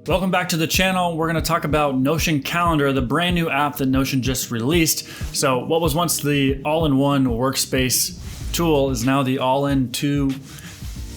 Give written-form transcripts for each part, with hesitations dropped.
Welcome back to the channel. We're going to talk about Notion Calendar, the brand new app that Notion just released. So what was once the all-in-one workspace tool is now the all-in-two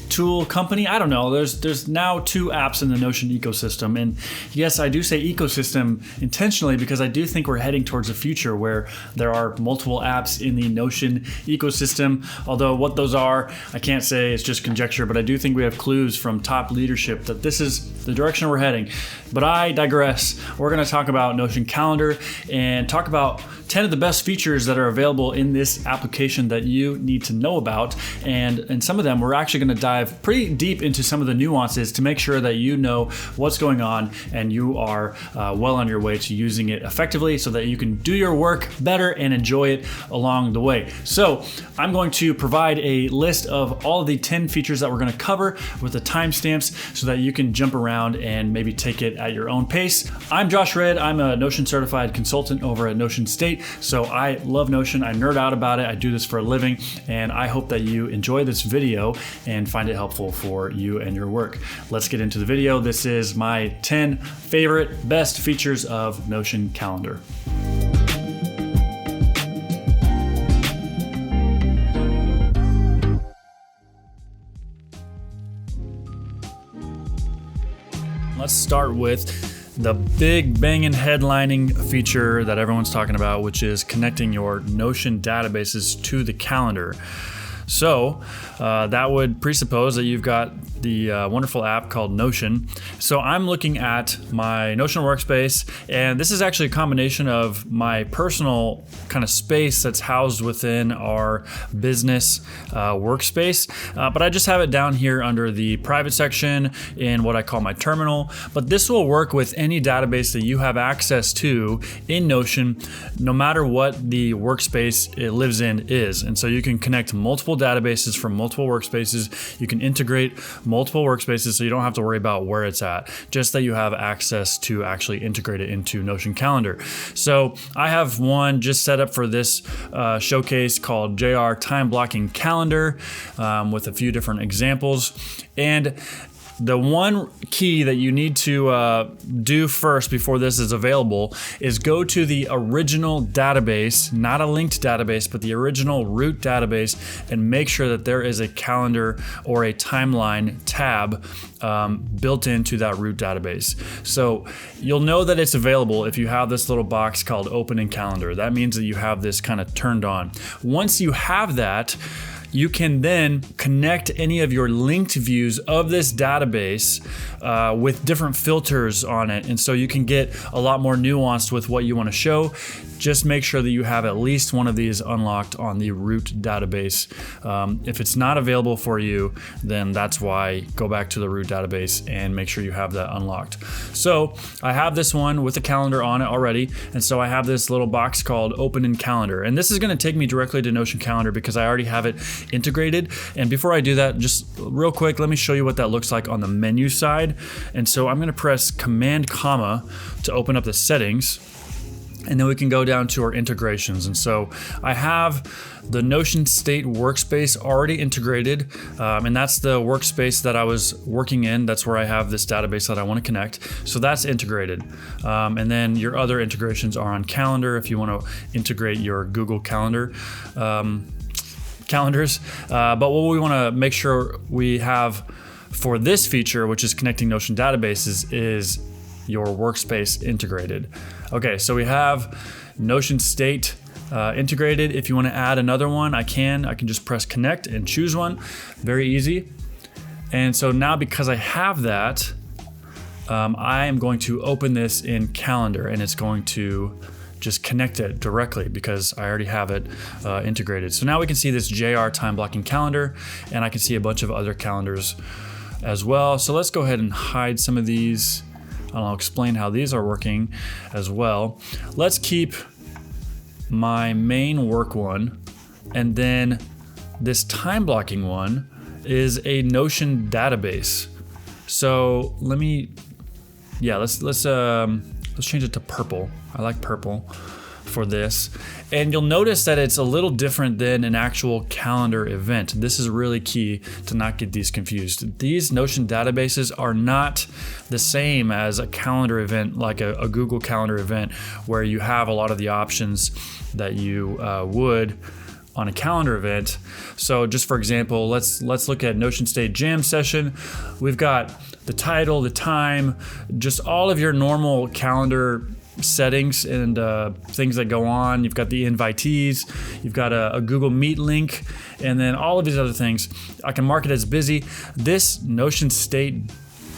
tool company. I don't know. There's now two apps in the Notion ecosystem. And yes, I do say ecosystem intentionally because I do think we're heading towards a future where there are multiple apps in the Notion ecosystem. Although what those are, I can't say, it's just conjecture, but I do think we have clues from top leadership that this is the direction we're heading. But I digress. We're going to talk about Notion Calendar and talk about 10 of the best features that are available in this application that you need to know about. And in some of them, we're actually going to dive pretty deep into some of the nuances to make sure that you know what's going on and you are well on your way to using it effectively so that you can do your work better and enjoy it along the way. So I'm going to provide a list of all of the 10 features that we're going to cover with the timestamps so that you can jump around and maybe take it at your own pace. I'm Josh Red. I'm a Notion certified consultant over at Notion State. So I love Notion. I nerd out about it. I do this for a living, and I hope that you enjoy this video and find it helpful for you and your work. Let's get into the video. This is my 10 favorite best features of Notion Calendar. Let's start with the big banging headlining feature that everyone's talking about, which is connecting your Notion databases to the calendar. So that would presuppose that you've got the wonderful app called Notion. So I'm looking at my Notion workspace, and this is actually a combination of my personal kind of space that's housed within our business workspace, but I just have it down here under the private section in what I call my terminal. But this will work with any database that you have access to in Notion, no matter what the workspace it lives in is. And so you can connect multiple databases from multiple workspaces. You can integrate multiple workspaces so you don't have to worry about where it's at, just that you have access to actually integrate it into Notion Calendar. So I have one just set up for this showcase called JR Time Blocking Calendar with a few different examples. And the one key that you need to do first before this is available is go to the original database, not a linked database, but the original root database, and make sure that there is a calendar or a timeline tab built into that root database. So you'll know that it's available if you have this little box called Open in Calendar. That means that you have this kind of turned on. Once you have that, you can then connect any of your linked views of this database with different filters on it. And so you can get a lot more nuanced with what you want to show. Just make sure that you have at least one of these unlocked on the root database. If it's not available for you, then that's why go back to the root database and make sure you have that unlocked. So I have this one with a calendar on it already. And so I have this little box called Open in Calendar. And this is going to take me directly to Notion Calendar because I already have it integrated. And before I do that, just real quick, let me show you what that looks like on the menu side. And so I'm going to press Command comma to open up the settings, and then we can go down to our integrations. And so I have the Notion State workspace already integrated, and that's the workspace that I was working in. That's where I have this database that I want to connect. So that's integrated. And then your other integrations are on Calendar if you want to integrate your Google Calendar calendars. But what we want to make sure we have for this feature, which is connecting Notion databases, is your workspace integrated. Okay, so we have Notion State integrated. If you want to add another one, I can just press connect and choose one. Very easy. And so now because I have that, I am going to open this in Calendar, and it's going to just connect it directly because I already have it integrated. So now we can see this JR Time Blocking Calendar, and I can see a bunch of other calendars as well. So let's go ahead and hide some of these. I'll explain how these are working as well. Let's keep my main work one, and then this time blocking one is a Notion database. So let's change it to purple. I like purple. for this. And you'll notice that it's a little different than an actual calendar event. This is really key to not get these confused. These Notion databases are not the same as a calendar event, like a Google Calendar event, where you have a lot of the options that you would on a calendar event. So just for example, let's look at Notion State Jam session. We've got the title, the time, just all of your normal calendar settings and things that go on. You've got the invitees, you've got a Google Meet link, and then all of these other things. I can mark it as busy. This Notion State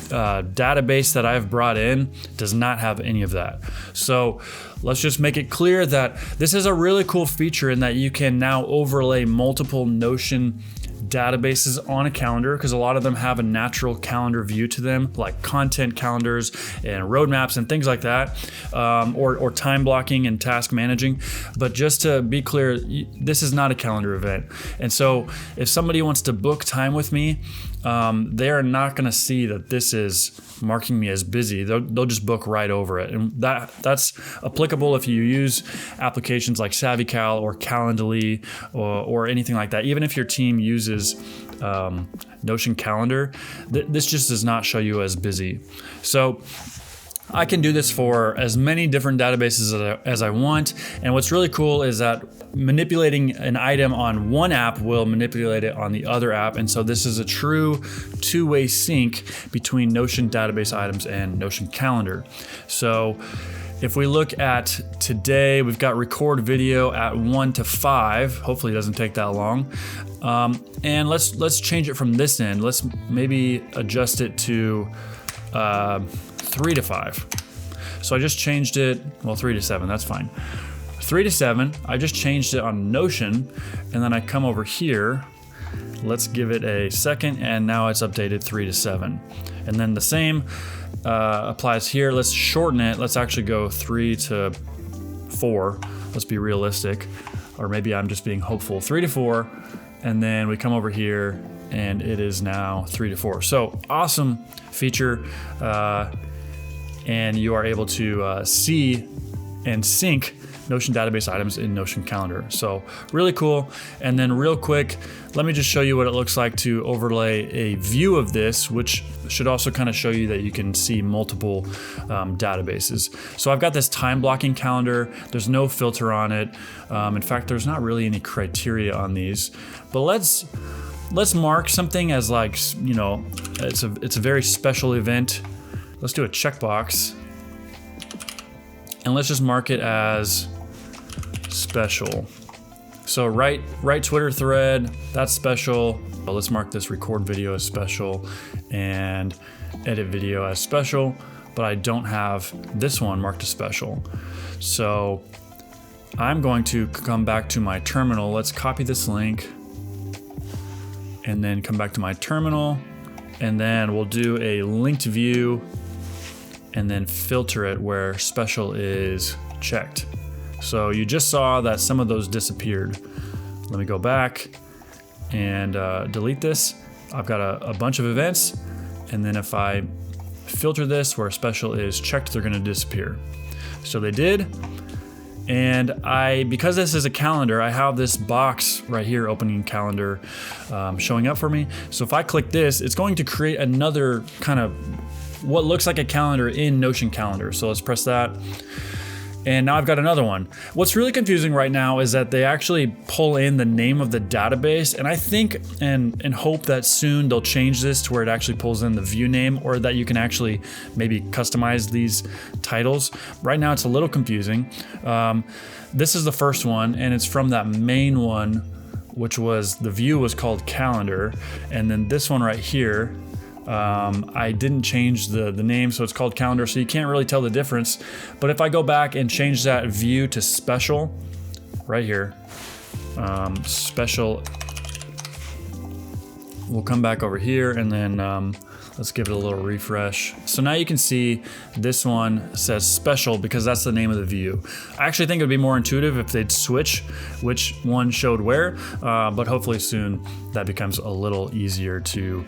database that I've brought in does not have any of that. So let's just make it clear that this is a really cool feature in that you can now overlay multiple Notion databases on a calendar, because a lot of them have a natural calendar view to them, like content calendars and roadmaps and things like that, or time blocking and task managing. But just to be clear, this is not a calendar event. And so if somebody wants to book time with me, they are not going to see that this is marking me as busy. They'll just book right over it. And that's applicable if you use applications like SavvyCal or Calendly or anything like that. Even if your team uses Notion Calendar, this just does not show you as busy. So I can do this for as many different databases as I want. And what's really cool is that manipulating an item on one app will manipulate it on the other app. And so this is a true two-way sync between Notion database items and Notion Calendar. So if we look at today, we've got record video at 1 to 5. Hopefully it doesn't take that long. And let's change it from this end. Let's maybe adjust it to 3 to 5. So I just changed it, well, 3 to 7, that's fine. 3 to 7, I just changed it on Notion, and then I come over here. Let's give it a second, and now it's updated 3 to 7. And then the same applies here. Let's shorten it. Let's actually go 3 to 4. Let's be realistic, or maybe I'm just being hopeful. 3 to 4, and then we come over here, and it is now 3 to 4. So awesome feature. And you are able to see and sync Notion database items in Notion Calendar. So really cool. And then real quick, let me just show you what it looks like to overlay a view of this, which should also kind of show you that you can see multiple databases. So I've got this time blocking calendar. There's no filter on it. In fact, there's not really any criteria on these, but let's mark something as like, you know, it's a very special event. Let's do a checkbox, and let's just mark it as special. So write Twitter thread, that's special. But let's mark this record video as special and edit video as special, but I don't have this one marked as special. So I'm going to come back to my terminal. Let's copy this link and then come back to my terminal, and then we'll do a linked view and then filter it where special is checked. So you just saw that some of those disappeared. Let me go back and delete this. I've got a bunch of events, and then if I filter this where special is checked, they're gonna disappear. So they did. And because this is a calendar, I have this box right here, opening calendar, showing up for me. So if I click this, it's going to create another kind of what looks like a calendar in Notion Calendar. So let's press that. And now I've got another one. What's really confusing right now is that they actually pull in the name of the database. And I think and hope that soon they'll change this to where it actually pulls in the view name, or that you can actually maybe customize these titles. Right now it's a little confusing. This is the first one, and it's from that main one, which was, the view was called calendar. And then this one right here, I didn't change the name, so it's called calendar, so you can't really tell the difference. But if I go back and change that view to special right here, special, we'll come back over here, and then let's give it a little refresh. So now you can see this one says special because that's the name of the view. I actually think it would be more intuitive if they'd switch which one showed where, but hopefully soon that becomes a little easier to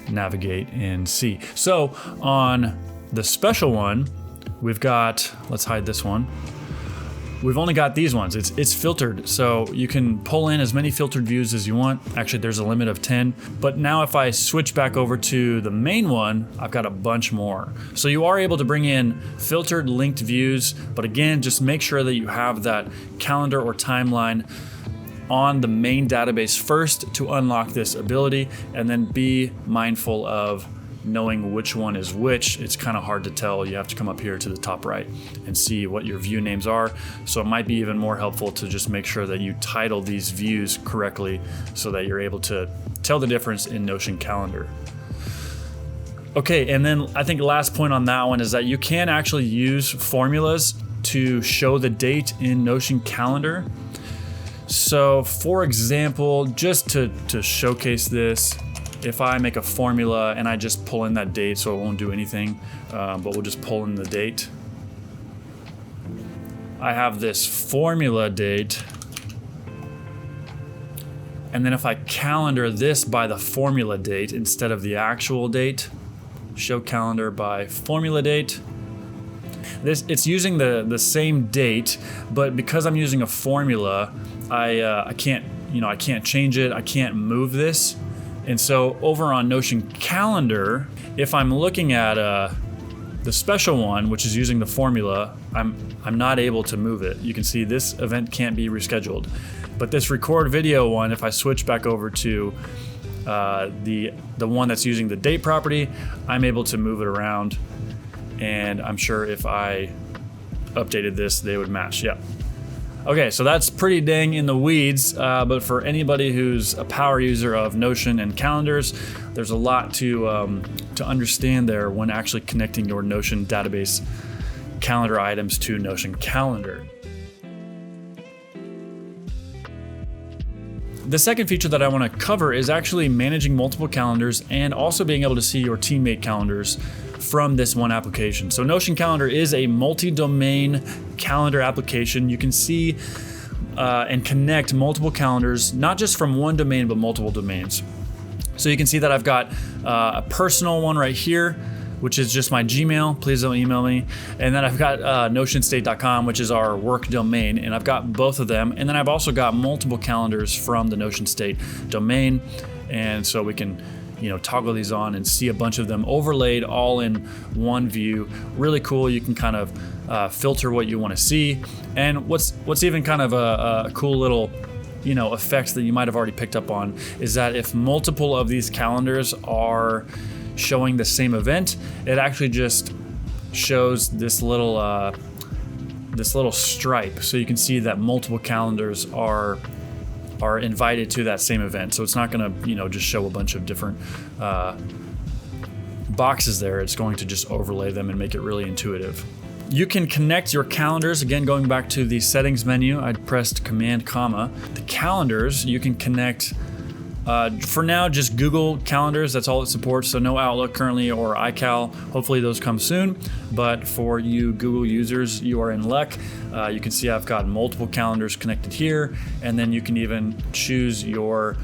navigate and see. So on the special one, we've got, let's hide this one. we've only got these ones. It's filtered, so you can pull in as many filtered views as you want. Actually, there's a limit of 10. But now if I switch back over to the main one, I've got a bunch more. So you are able to bring in filtered linked views, but again, just make sure that you have that calendar or timeline on the main database first to unlock this ability, and then be mindful of knowing which one is which. It's kind of hard to tell. You have to come up here to the top right and see what your view names are. So it might be even more helpful to just make sure that you title these views correctly so that you're able to tell the difference in Notion Calendar. Okay, and then I think the last point on that one is that you can actually use formulas to show the date in Notion Calendar. So for example, just to showcase this, if I make a formula and I just pull in that date, so it won't do anything, but we'll just pull in the date. I have this formula date, and then if I calendar this by the formula date instead of the actual date, show calendar by formula date, it's using the same date, but because I'm using a formula, I can't change it, I can't move this. And so over on Notion Calendar, if I'm looking at the special one, which is using the formula, I'm not able to move it. You can see this event can't be rescheduled. But this record video one, if I switch back over to the one that's using the date property, I'm able to move it around. And I'm sure if I updated this, they would match. Yeah. Okay, so that's pretty dang in the weeds, but for anybody who's a power user of Notion and calendars, there's a lot to understand there when actually connecting your Notion database calendar items to Notion Calendar. The second feature that I want to cover is actually managing multiple calendars and also being able to see your teammate calendars from this one application. So Notion Calendar is a multi-domain calendar application. You can see and connect multiple calendars, not just from one domain, but multiple domains. So you can see that I've got a personal one right here, which is just my Gmail. Please don't email me. And then I've got notionstate.com, which is our work domain. And I've got both of them. And then I've also got multiple calendars from the Notion State domain. And so we can toggle these on and see a bunch of them overlaid all in one view. Really cool. You can kind of filter what you want to see. And what's even kind of a cool little effects that you might have already picked up on is that if multiple of these calendars are showing the same event, it actually just shows this little stripe, so you can see that multiple calendars are invited to that same event. So it's not going to just show a bunch of different boxes there. It's going to just overlay them and make it really intuitive. You can connect your calendars. Again, going back to the settings menu, I pressed Command comma. The calendars you can connect. For now, just Google Calendars, that's all it supports, so no Outlook currently or iCal. Hopefully those come soon, but for you Google users, you are in luck. You can see I've got multiple calendars connected here, and then you can even choose your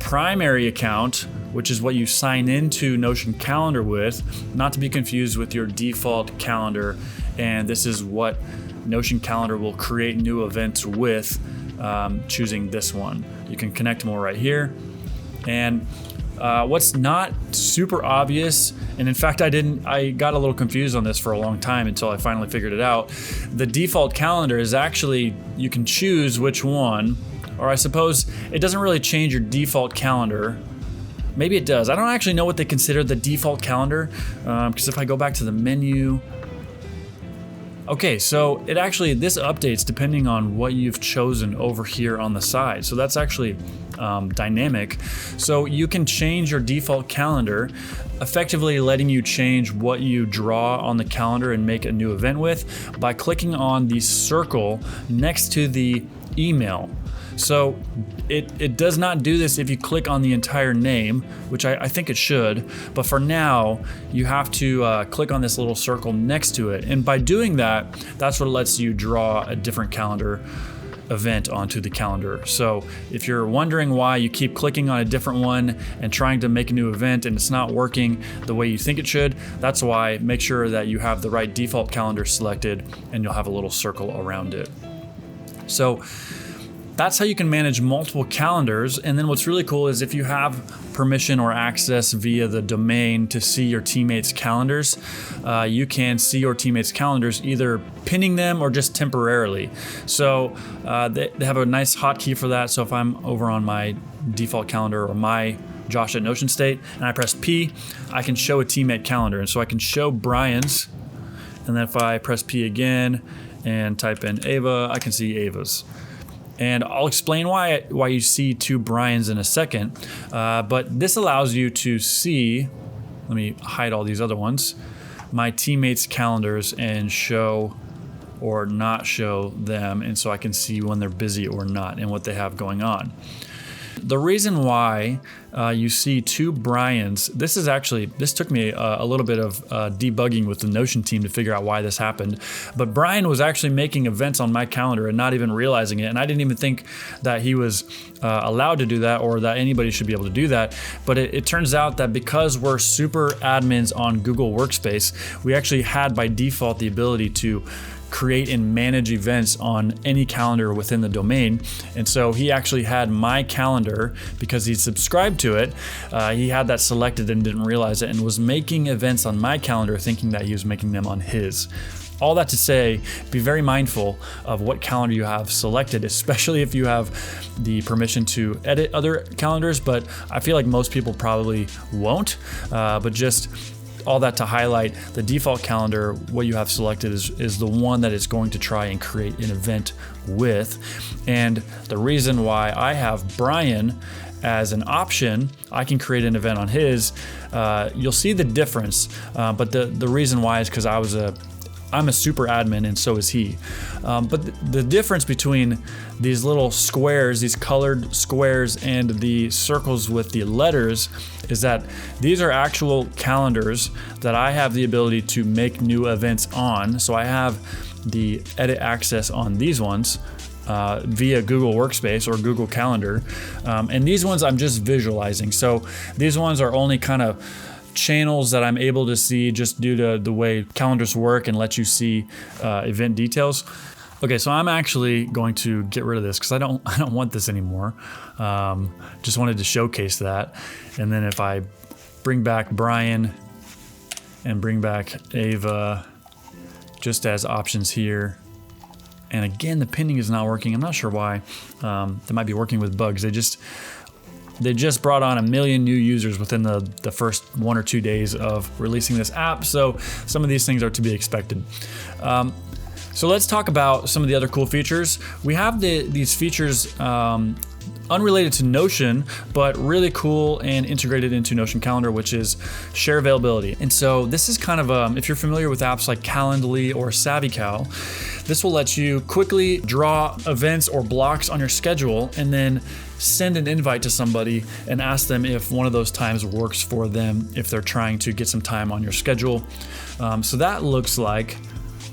primary account, which is what you sign into Notion Calendar with, not to be confused with your default calendar, and this is what Notion Calendar will create new events with, choosing this one. You can connect more right here. And what's not super obvious, and in fact I got a little confused on this for a long time until I finally figured it out. The default calendar is actually, you can choose which one, or I suppose it doesn't really change your default calendar. Maybe it does. I don't actually know what they consider the default calendar, because if I go back to the menu, okay, so this updates depending on what you've chosen over here on the side. So that's actually dynamic. So you can change your default calendar, effectively letting you change what you draw on the calendar and make a new event with by clicking on the circle next to the email. So it does not do this if you click on the entire name, which I think it should, but for now you have to click on this little circle next to it, and by doing that, that's what lets you draw a different calendar event onto the calendar. So if you're wondering why you keep clicking on a different one and trying to make a new event and it's not working the way you think it should, that's why. Make sure that you have the right default calendar selected and you'll have a little circle around it. So that's how you can manage multiple calendars. And then what's really cool is if you have permission or access via the domain to see your teammates' calendars, you can see your teammates' calendars either pinning them or just temporarily. So they have a nice hotkey for that. So if I'm over on my default calendar or my Josh at Notion State and I press P, I can show a teammate calendar. And so I can show Brian's, and then if I press P again and type in Ava, I can see Ava's. And I'll explain why you see 2 Brian's in a second, but this allows you to see, let me hide all these other ones, my teammates' calendars and show or not show them, and so I can see when they're busy or not and what they have going on. The reason why you see 2 Brian's, this took me a little bit of debugging with the Notion team to figure out why this happened. But Brian was actually making events on my calendar and not even realizing it. And I didn't even think that he was allowed to do that or that anybody should be able to do that. But it turns out that because we're super admins on Google Workspace, we actually had by default the ability to create and manage events on any calendar within the domain. And so he actually had my calendar because he subscribed to it. He had that selected and didn't realize it and was making events on my calendar thinking that he was making them on his. All that to say, be very mindful of what calendar you have selected, especially if you have the permission to edit other calendars, but I feel like most people probably won't, but just all that to highlight the default calendar, what you have selected is the one that it's going to try and create an event with. And the reason why I have Brian as an option, I can create an event on his. You'll see the difference, but the reason why is because I'm a super admin and so is he. But the difference between these little squares, these colored squares, and the circles with the letters is that these are actual calendars that I have the ability to make new events on. So I have the edit access on these ones via Google Workspace or Google Calendar. And these ones I'm just visualizing. So these ones are only kind of channels that I'm able to see just due to the way calendars work and let you see event details. Okay, so I'm actually going to get rid of this because I don't want this anymore. Just wanted to showcase that. And then if I bring back Brian and bring back Ava just as options here. And again, the pinning is not working. I'm not sure why. They might be working with bugs. They just brought on 1 million new users within the first 1 or 2 days of releasing this app. So some of these things are to be expected. So let's talk about some of the other cool features. We have these features unrelated to Notion, but really cool and integrated into Notion Calendar, which is share availability. And so this is kind of, if you're familiar with apps like Calendly or SavvyCal, this will let you quickly draw events or blocks on your schedule and then send an invite to somebody and ask them if one of those times works for them if they're trying to get some time on your schedule. So that looks like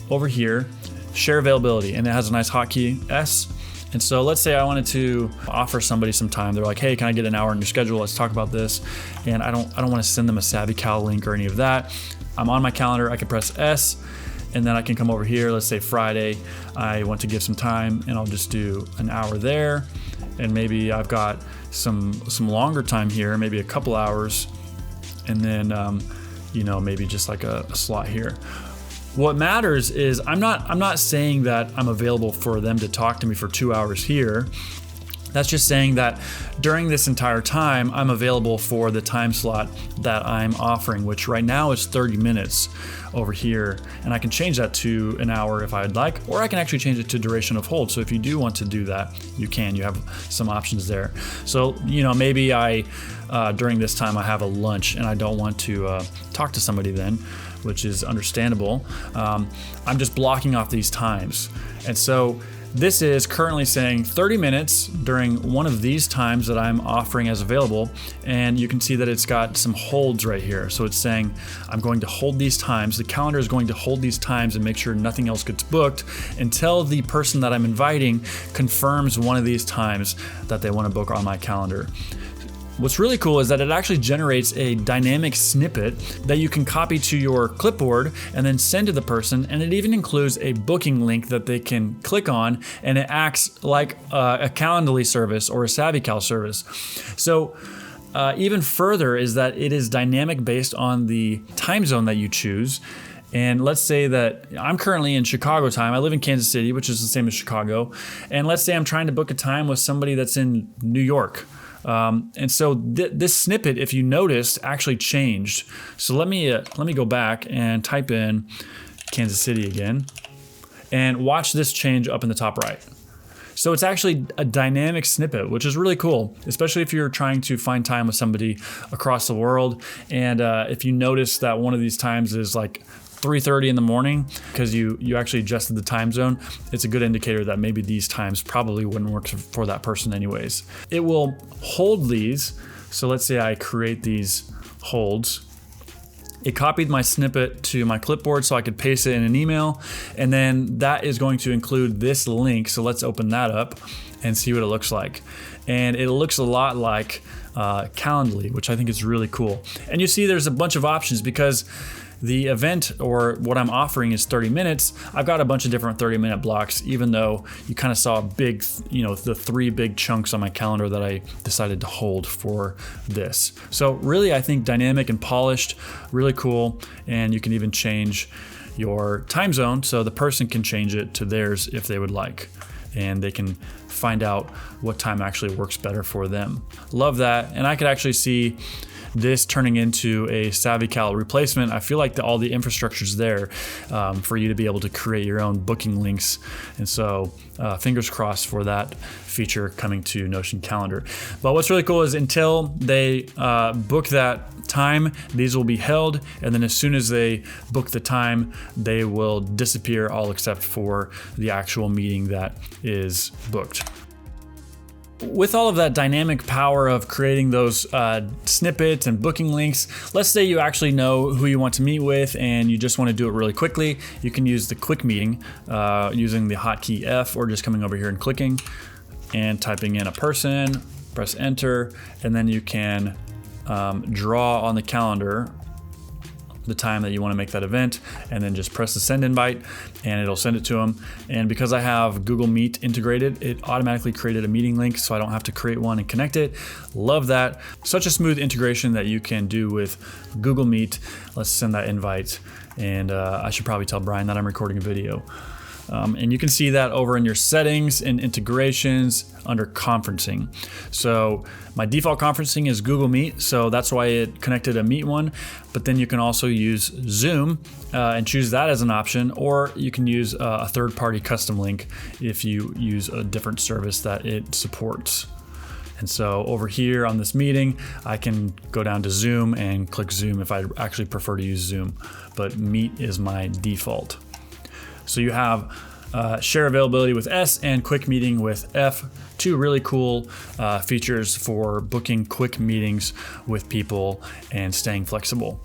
over here, share availability, and it has a nice hotkey S. And so let's say I wanted to offer somebody some time. They're like, hey, can I get an hour on your schedule? Let's talk about this. And I don't want to send them a SavvyCal link or any of that. I'm on my calendar, I can press S, and then I can come over here. Let's say Friday, I want to give some time, and I'll just do an hour there. And maybe I've got some longer time here, maybe a couple hours, and then maybe just like a slot here. What matters is I'm not saying that I'm available for them to talk to me for 2 hours here. That's just saying that during this entire time, I'm available for the time slot that I'm offering, which right now is 30 minutes over here. And I can change that to an hour if I'd like, or I can actually change it to duration of hold. So if you do want to do that, you can. You have some options there. So, maybe during this time I have a lunch and I don't want to talk to somebody then, which is understandable. I'm just blocking off these times. And so this is currently saying 30 minutes during one of these times that I'm offering as available. And you can see that it's got some holds right here. So it's saying I'm going to hold these times. The calendar is going to hold these times and make sure nothing else gets booked until the person that I'm inviting confirms one of these times that they want to book on my calendar. What's really cool is that it actually generates a dynamic snippet that you can copy to your clipboard and then send to the person, and it even includes a booking link that they can click on, and it acts like a Calendly service or a SavvyCal service. So even further is that it is dynamic based on the time zone that you choose. And let's say that I'm currently in Chicago time. I live in Kansas City, which is the same as Chicago. And let's say I'm trying to book a time with somebody that's in New York. And so this snippet, if you noticed, actually changed. So let me go back and type in Kansas City again, and watch this change up in the top right. So it's actually a dynamic snippet, which is really cool, especially if you're trying to find time with somebody across the world. And if you notice that one of these times is like 3:30 in the morning because you actually adjusted the time zone, it's a good indicator that maybe these times probably wouldn't work for that person anyways. It will hold these. So let's say I create these holds. It copied my snippet to my clipboard so I could paste it in an email, and then that is going to include this link. So let's open that up and see what it looks like. And it looks a lot like Calendly, which I think is really cool. And you see there's a bunch of options because the event, or what I'm offering, is 30 minutes. I've got a bunch of different 30-minute blocks, even though you kind of saw big, the 3 big chunks on my calendar that I decided to hold for this. So really, I think dynamic and polished, really cool. And you can even change your time zone so the person can change it to theirs if they would like. And they can find out what time actually works better for them. Love that. And I could actually see this turning into a SavvyCal replacement. I feel like all the infrastructure's there for you to be able to create your own booking links. And so fingers crossed for that feature coming to Notion Calendar. But what's really cool is until they book that time, these will be held. And then as soon as they book the time, they will disappear, all except for the actual meeting that is booked. With all of that dynamic power of creating those snippets and booking links, let's say you actually know who you want to meet with and you just want to do it really quickly. You can use the quick meeting using the hotkey F, or just coming over here and clicking and typing in a person, press enter, and then you can draw on the calendar the time that you want to make that event, and then just press the send invite and it'll send it to them. And because I have Google Meet integrated, it automatically created a meeting link so I don't have to create one and connect it. Love that. Such a smooth integration that you can do with Google Meet. Let's send that invite, and I should probably tell Brian that I'm recording a video. And you can see that over in your settings and integrations under conferencing. So my default conferencing is Google Meet, so that's why it connected a Meet one. But then you can also use Zoom and choose that as an option, or you can use a third-party custom link if you use a different service that it supports. And so over here on this meeting, I can go down to Zoom and click Zoom if I actually prefer to use Zoom, but Meet is my default. So you have share availability with S and quick meeting with F, 2 really cool features for booking quick meetings with people and staying flexible.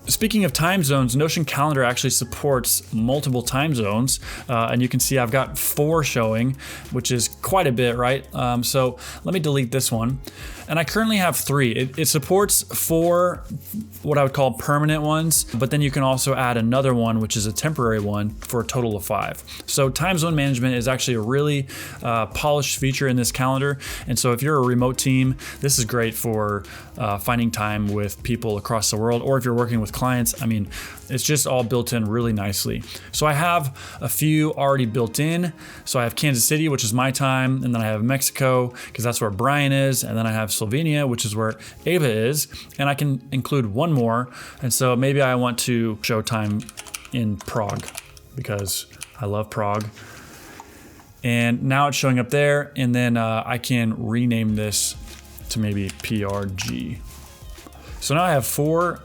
Speaking of time zones, Notion Calendar actually supports multiple time zones, and you can see I've got 4 showing, which is quite a bit, right? So let me delete this one. And I currently have 3. It supports 4 what I would call permanent ones, but then you can also add another one, which is a temporary one, for a total of 5. So Tmezone Management is actually a really polished feature in this calendar. And so if you're a remote team, this is great for finding time with people across the world, or if you're working with clients. I mean, it's just all built in really nicely. So I have a few already built in. So I have Kansas City, which is my time, and then I have Mexico, because that's where Brian is, and then I have Slovenia, which is where Ava is, and I can include one more. And so maybe I want to show time in Prague because I love Prague. And now it's showing up there, and then I can rename this to maybe PRG. So now I have 4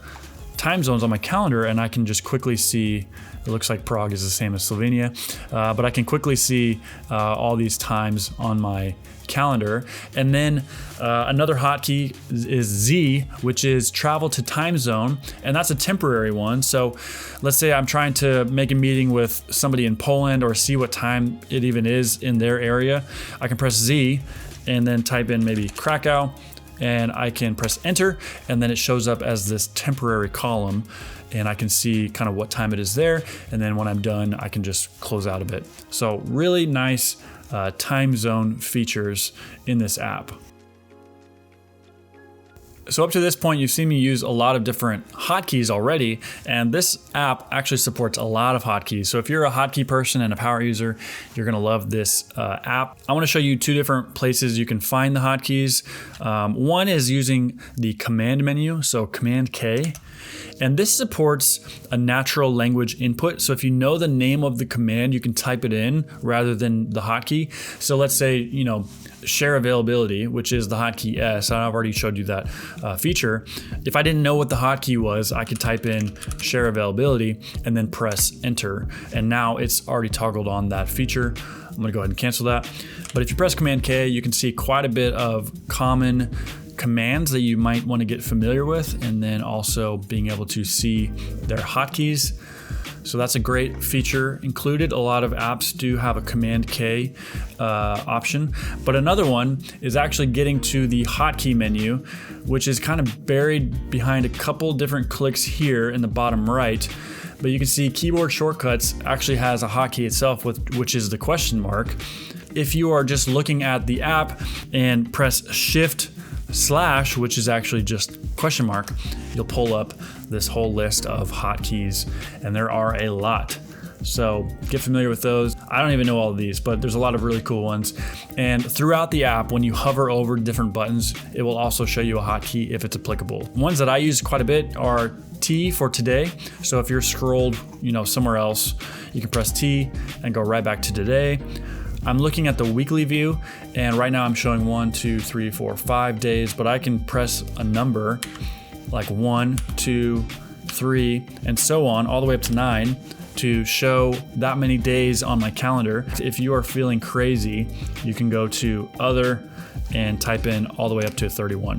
time zones on my calendar, and I can just quickly see, it looks like Prague is the same as Slovenia, but I can quickly see all these times on my calendar. And then another hotkey is Z, which is travel to time zone, and that's a temporary one. So let's say I'm trying to make a meeting with somebody in Poland or see what time it even is in their area. I can press Z, and then type in maybe Krakow, and I can press enter, and then it shows up as this temporary column, and I can see kind of what time it is there. And then when I'm done, I can just close out of it. So really nice time zone features in this app. So up to this point, you've seen me use a lot of different hotkeys already, and this app actually supports a lot of hotkeys. So if you're a hotkey person and a power user, you're gonna love this app. I wanna show you two different places you can find the hotkeys. One is using the command menu, so Command K. And this supports a natural language input. So if you know the name of the command, you can type it in rather than the hotkey. So let's say, share availability, which is the hotkey S. I've already showed you that feature. If I didn't know what the hotkey was, I could type in share availability and then press enter. And now it's already toggled on that feature. I'm gonna go ahead and cancel that. But if you press Command K, you can see quite a bit of common commands that you might want to get familiar with, and then also being able to see their hotkeys. So that's a great feature included. A lot of apps do have a Command K option, but another one is actually getting to the hotkey menu, which is kind of buried behind a couple different clicks here in the bottom right. But you can see keyboard shortcuts actually has a hotkey itself, which is the question mark. If you are just looking at the app and press Shift / which is actually just question mark, you'll pull up this whole list of hotkeys, and there are a lot. So get familiar with those. I don't even know all of these, but there's a lot of really cool ones. And throughout the app, when you hover over different buttons, it will also show you a hotkey if it's applicable. Ones that I use quite a bit are T for today. So if you're scrolled, somewhere else, you can press T and go right back to today. I'm looking at the weekly view, and right now I'm showing 1, 2, 3, 4, 5 days, but I can press a number like 1, 2, 3, and so on, all the way up to 9 to show that many days on my calendar. If you are feeling crazy, you can go to other and type in all the way up to 31.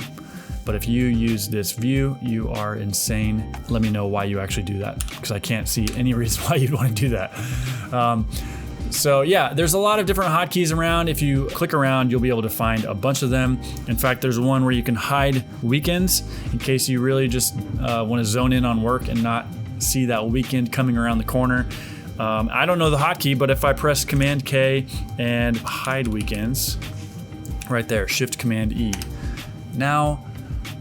But if you use this view, you are insane. Let me know why you actually do that, because I can't see any reason why you'd want to do that. So yeah, there's a lot of different hotkeys around. If you click around, you'll be able to find a bunch of them. In fact, there's one where you can hide weekends in case you really just want to zone in on work and not see that weekend coming around the corner. I don't know the hotkey, but if I press Command K and hide weekends, right there, Shift Command E. Now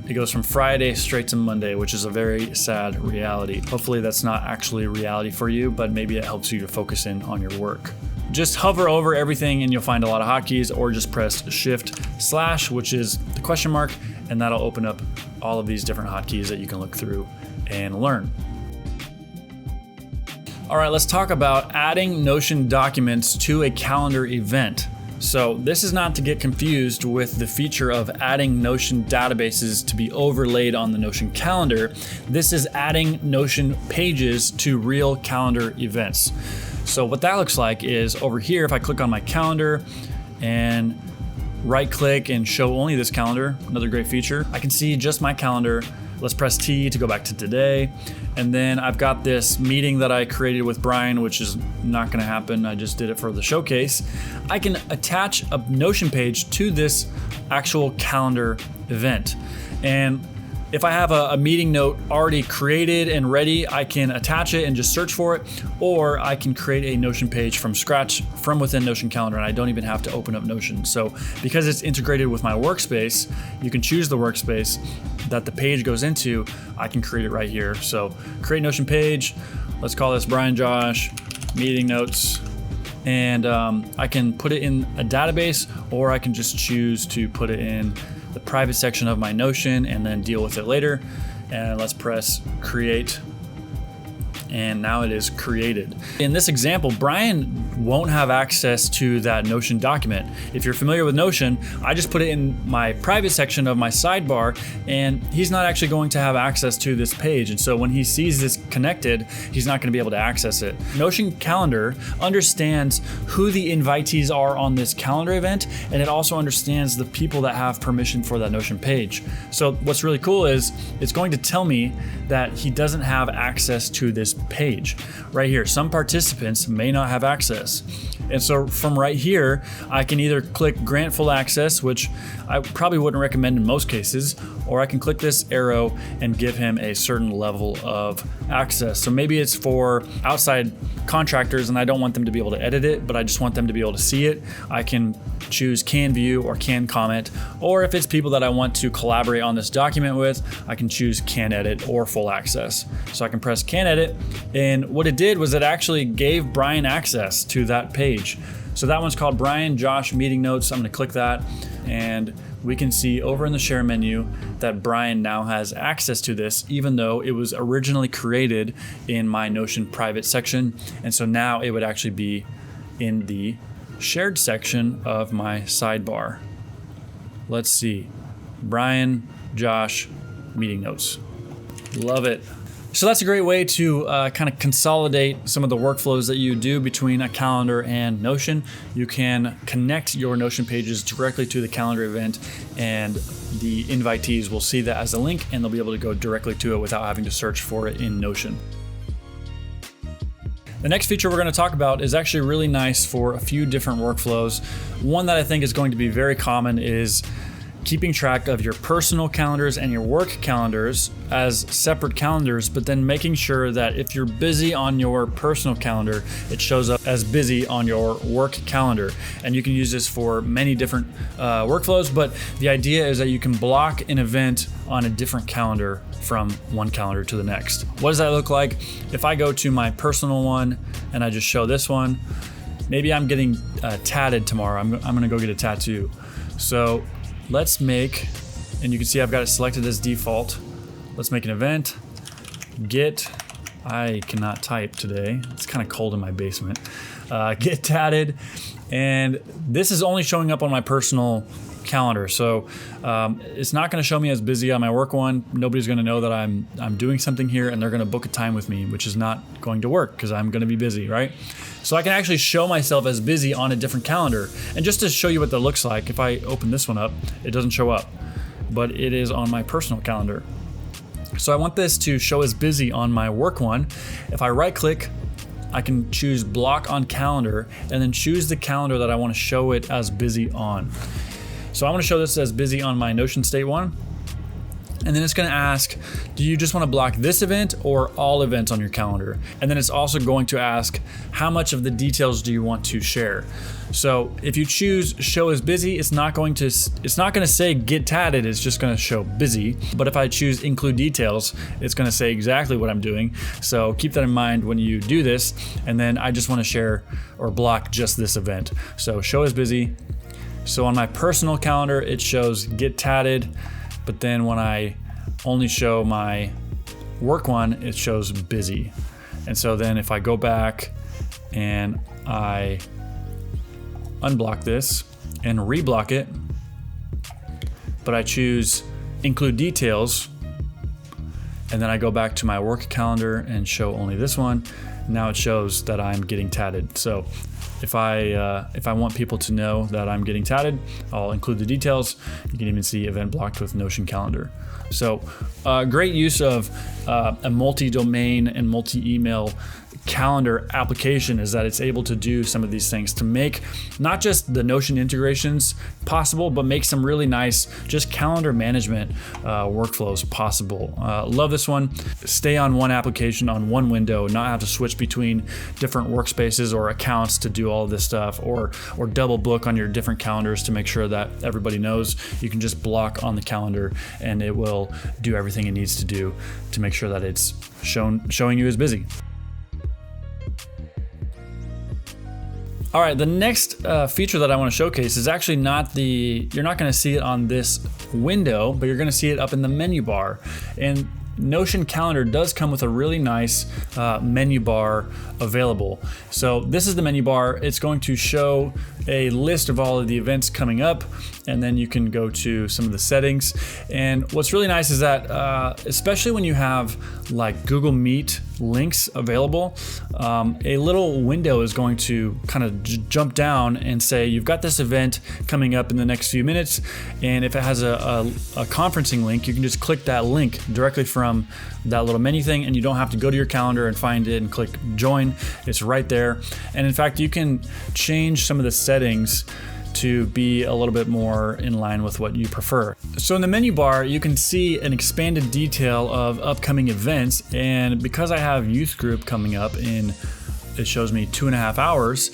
it goes from Friday straight to Monday, which is a very sad reality. Hopefully that's not actually reality for you, but maybe it helps you to focus in on your work. Just hover over everything and you'll find a lot of hotkeys, or just press Shift / which is the question mark, and that'll open up all of these different hotkeys that you can look through and learn. All right, let's talk about adding Notion documents to a calendar event. So this is not to get confused with the feature of adding Notion databases to be overlaid on the Notion calendar. This is adding Notion pages to real calendar events. So what that looks like is over here, if I click on my calendar and right click and show only this calendar, another great feature, I can see just my calendar. Let's press T to go back to today. And then I've got this meeting that I created with Brian, which is not gonna happen. I just did it for the showcase. I can attach a Notion page to this actual calendar event. And if I have a meeting note already created and ready, I can attach it and just search for it, or I can create a Notion page from scratch from within Notion Calendar, and I don't even have to open up Notion. So because it's integrated with my workspace, you can choose the workspace that the page goes into. I can create it right here. So create Notion page. Let's call this Brian Josh meeting notes. And I can put it in a database, or I can just choose to put it in the private section of my Notion and then deal with it later. And let's press create. And now it is created. In this example, Brian won't have access to that Notion document. If you're familiar with Notion, I just put it in my private section of my sidebar, and he's not actually going to have access to this page. And so when he sees this connected, he's not going to be able to access it. Notion Calendar understands who the invitees are on this calendar event, and it also understands the people that have permission for that Notion page. So what's really cool is it's going to tell me that he doesn't have access to this page right here. Some participants may not have access. And so from right here, I can either click grant full access, which I probably wouldn't recommend in most cases, or I can click this arrow and give him a certain level of access. So maybe it's for outside contractors and I don't want them to be able to edit it, but I just want them to be able to see it. I can choose can view or can comment, or if it's people that I want to collaborate on this document with, I can choose can edit or full access. So I can press can edit, and what it did was it actually gave Brian access to that page. So that one's called Brian Josh Meeting Notes. I'm going to click that, and we can see over in the share menu that Brian now has access to this, even though it was originally created in my Notion private section. And so now it would actually be in the shared section of my sidebar. Let's see. Brian Josh Meeting Notes. Love it. So that's a great way to kind of consolidate some of the workflows that you do between a calendar and Notion. You can connect your Notion pages directly to the calendar event, and the invitees will see that as a link and they'll be able to go directly to it without having to search for it in Notion. The next feature we're going to talk about is actually really nice for a few different workflows. One that I think is going to be very common is keeping track of your personal calendars and your work calendars as separate calendars, but then making sure that if you're busy on your personal calendar, it shows up as busy on your work calendar. And you can use this for many different workflows, but the idea is that you can block an event on a different calendar from one calendar to the next. What does that look like? If I go to my personal one and I just show this one, maybe I'm getting tatted tomorrow. I'm gonna go get a tattoo. So let's make, and you can see I've got it selected as default. Let's make an event, get, I cannot type today. It's kind of cold in my basement. Get tatted, and this is only showing up on my personal calendar. So it's not gonna show me as busy on my work one. Nobody's gonna know that I'm doing something here and they're gonna book a time with me, which is not going to work because I'm gonna be busy, right? So I can actually show myself as busy on a different calendar. And just to show you what that looks like, if I open this one up, it doesn't show up, but it is on my personal calendar. So I want this to show as busy on my work one. If I right click, I can choose block on calendar and then choose the calendar that I want to show it as busy on. So I want to show this as busy on my Notion State one. And then it's going to ask, do you just want to block this event or all events on your calendar? And then it's also going to ask, how much of the details do you want to share? So if you choose show as busy, it's not going to say get tatted, it's just going to show busy. But if I choose include details, it's going to say exactly what I'm doing. So keep that in mind when you do this. And then I just want to share or block just this event. So show as busy. So on my personal calendar, it shows get tatted. But then when I only show my work one, it shows busy. And so then if I go back and I unblock this and reblock it, but I choose include details, and then I go back to my work calendar and show only this one, now it shows that I'm getting tatted. So if I want people to know that I'm getting tatted, I'll include the details. You can even see event blocked with Notion calendar. So great use of a multi-domain and multi-email calendar application is that it's able to do some of these things to make not just the Notion integrations possible, but make some really nice just calendar management workflows possible. Love this one. Stay on one application on one window, not have to switch between different workspaces or accounts to do all of this stuff, or double book on your different calendars to make sure that everybody knows. You can just block on the calendar and it will do everything it needs to do to make sure that it's showing you as busy. All right, the next feature that I want to showcase is actually you're not going to see it on this window, but you're going to see it up in the menu bar. And Notion Calendar does come with a really nice menu bar available. So this is the menu bar. It's going to show a list of all of the events coming up, and then you can go to some of the settings. And what's really nice is that, especially when you have like Google Meet links available, a little window is going to kind of jump down and say, you've got this event coming up in the next few minutes. And if it has a conferencing link, you can just click that link directly from that little menu thing, and you don't have to go to your calendar and find it and click join. It's right there. And in fact, you can change some of the settings to be a little bit more in line with what you prefer. So in the menu bar, you can see an expanded detail of upcoming events. And because I have youth group coming up in, it shows me 2.5 hours,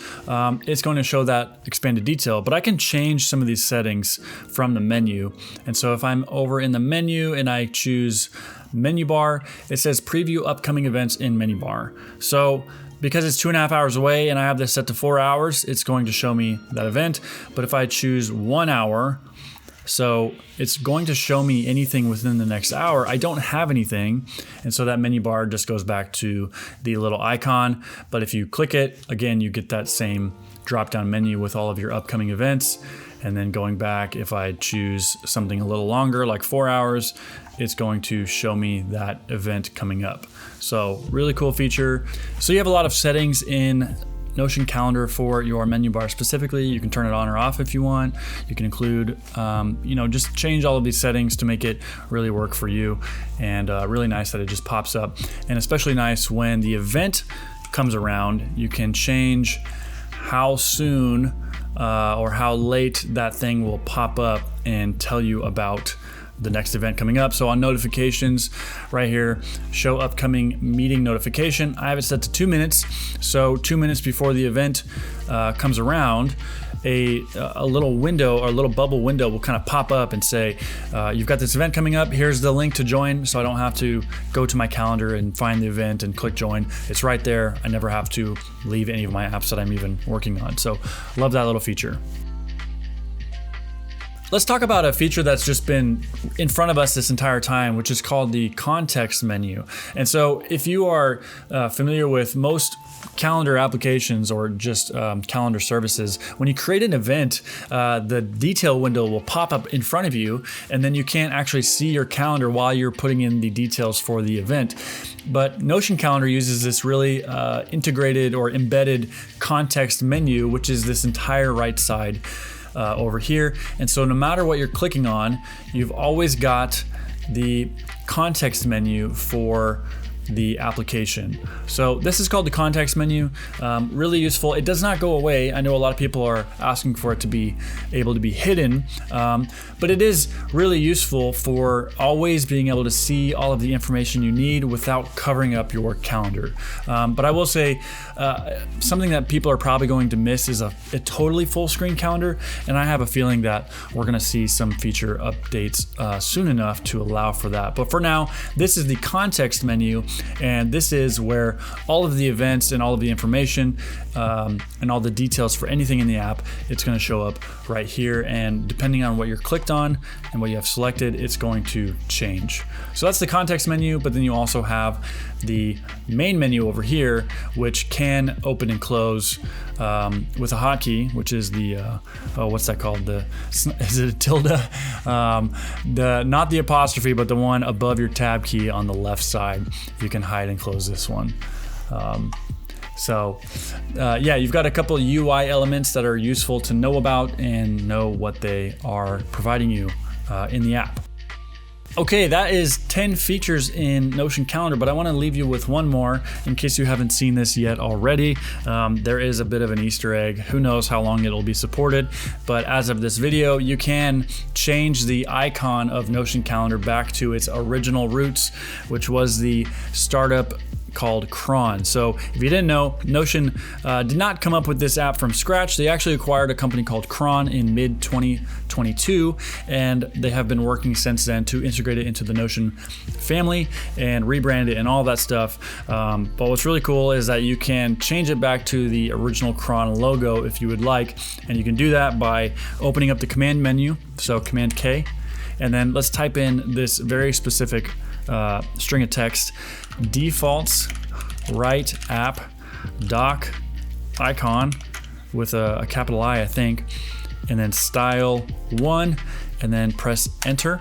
it's going to show that expanded detail, but I can change some of these settings from the menu. And so if I'm over in the menu and I choose menu bar, it says preview upcoming events in menu bar. So because it's 2.5 hours away and I have this set to 4 hours, it's going to show me that event. But if I choose 1 hour, so it's going to show me anything within the next hour. I don't have anything, and so that menu bar just goes back to the little icon. But if you click it, again, you get that same drop-down menu with all of your upcoming events. And then going back, if I choose something a little longer, like 4 hours, it's going to show me that event coming up. So really cool feature. So you have a lot of settings in Notion Calendar for your menu bar specifically. You can turn it on or off if you want. You can include, just change all of these settings to make it really work for you. And really nice that it just pops up. And especially nice when the event comes around, you can change how soon or how late that thing will pop up and tell you about the next event coming up. So on notifications right here, show upcoming meeting notification. I have it set to 2 minutes. So 2 minutes before the event comes around, a little window or a little bubble window will kind of pop up and say, you've got this event coming up. Here's the link to join. So I don't have to go to my calendar and find the event and click join. It's right there. I never have to leave any of my apps that I'm even working on. So love that little feature. Let's talk about a feature that's just been in front of us this entire time, which is called the context menu. And so if you are familiar with most calendar applications or just calendar services, when you create an event, the detail window will pop up in front of you, and then you can't actually see your calendar while you're putting in the details for the event. But Notion Calendar uses this really integrated or embedded context menu, which is this entire right side over here. And so no matter what you're clicking on, you've always got the context menu for the application. So this is called the context menu. Really useful. It does not go away. I know a lot of people are asking for it to be able to be hidden, but it is really useful for always being able to see all of the information you need without covering up your calendar. But I will say something that people are probably going to miss is a totally full screen calendar, and I have a feeling that we're going to see some feature updates soon enough to allow for that. But for now, this is the context menu. And this is where all of the events and all of the information and all the details for anything in the app, it's going to show up right here. And depending on what you're clicked on and what you have selected, it's going to change. So that's the context menu, but then you also have the main menu over here, which can open and close with a hotkey, which is the, what's that called? Is it a tilde? Not the apostrophe, but the one above your tab key on the left side. You can hide and close this one. Yeah, you've got a couple of UI elements that are useful to know about and know what they are providing you in the app. Okay, that is 10 features in Notion Calendar, but I want to leave you with one more in case you haven't seen this yet already. There is a bit of an Easter egg. Who knows how long it'll be supported, but as of this video, you can change the icon of Notion Calendar back to its original roots, which was the startup called Cron. So if you didn't know, Notion did not come up with this app from scratch. They actually acquired a company called Cron in mid-2022, and they have been working since then to integrate it into the Notion family and rebrand it and all that stuff. But what's really cool is that you can change it back to the original Cron logo if you would like, and you can do that by opening up the command menu, so Command K, and then let's type in this very specific string of text: defaults right app doc icon with a capital I think, and then style 1, and then press enter.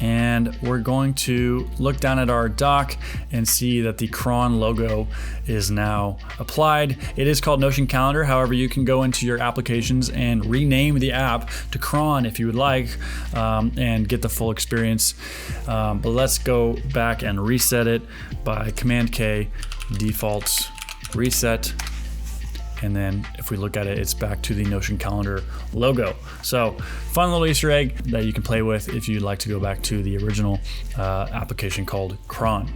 And we're going to look down at our dock and see that the cron logo is now applied. It is called Notion Calendar. However, you can go into your applications and rename the app to cron if you would like, and get the full experience. But let's go back and reset it by Command K, defaults, reset. And then if we look at it, it's back to the Notion Calendar logo. So fun little Easter egg that you can play with if you'd like to go back to the original application called Cron.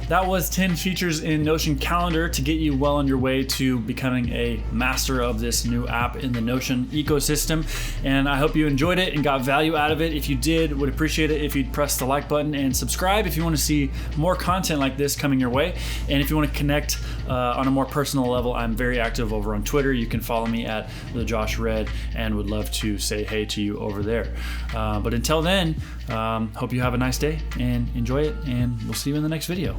That was 10 features in Notion Calendar to get you well on your way to becoming a master of this new app in the Notion ecosystem. And I hope you enjoyed it and got value out of it. If you did, would appreciate it if you'd press the like button and subscribe if you want to see more content like this coming your way. And if you want to connect on a more personal level, I'm very active over on Twitter. You can follow me at the Josh Red, and would love to say hey to you over there. But until then, hope you have a nice day and enjoy it, and we'll see you in the next video.